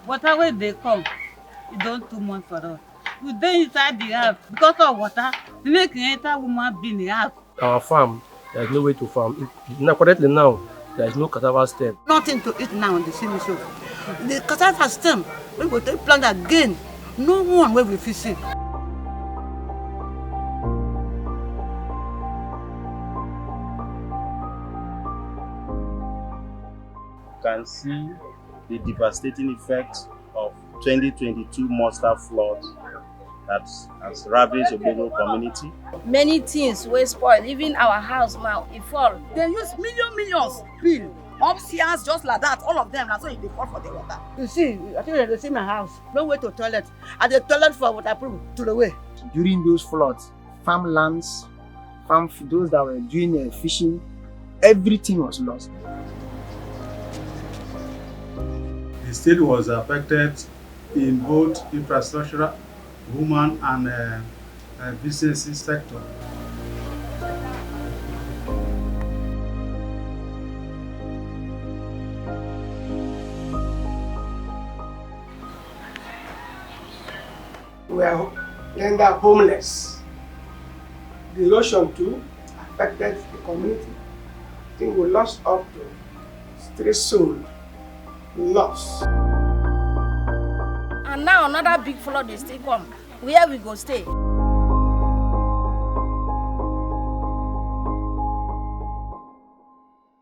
Water when they come, it don't too much for us. We dey inside the house because of water. The make enter woman be in the house. Our farm, there is no way to farm. Now, currently now, there is no cassava stem. Nothing to eat now in the same show. The cassava stem, we go take plant again. No one wey we fit see. Can see the devastating effects of 2022 monster flood that has ravaged Obego community. Many things wey spoil, even our house now, e fall. They use millions bill upstairs just like that. All of them, na so e dey fall for the water. You see, I think they see my house. No way to toilet. And the toilet for waterproof to the way. During those floods, farmlands, those that were doing fishing, everything was lost. The state was affected in both infrastructure, human and business sector. We were rendered homeless. The erosion too affected the community. I think we lost up to 3 souls. Lost. And now another big flood is still come. Where we go stay?